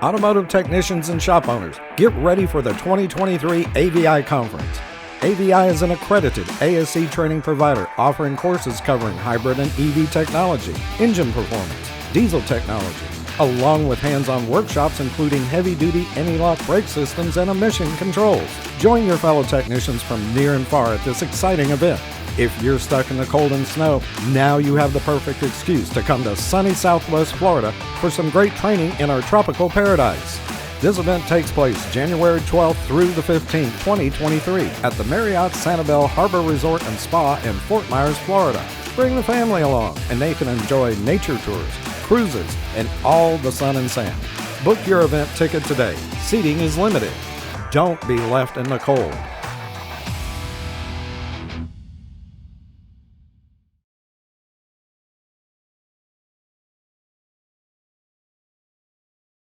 Automotive technicians and shop owners, get ready for the 2023 AVI Conference. AVI is an accredited ASE training provider offering courses covering hybrid and EV technology, engine performance, diesel technology, along with hands-on workshops including heavy-duty anti-lock brake systems and emission controls. Join your fellow technicians from near and far at this exciting event. If you're stuck in the cold and snow, now you have the perfect excuse to come to sunny Southwest Florida for some great training in our tropical paradise. This event takes place January 12th through the 15th, 2023 at the Marriott Sanibel Harbour Resort and Spa in Fort Myers, Florida. Bring the family along and they can enjoy nature tours, cruises, and all the sun and sand. Book your event ticket today. Seating is limited. Don't be left in the cold.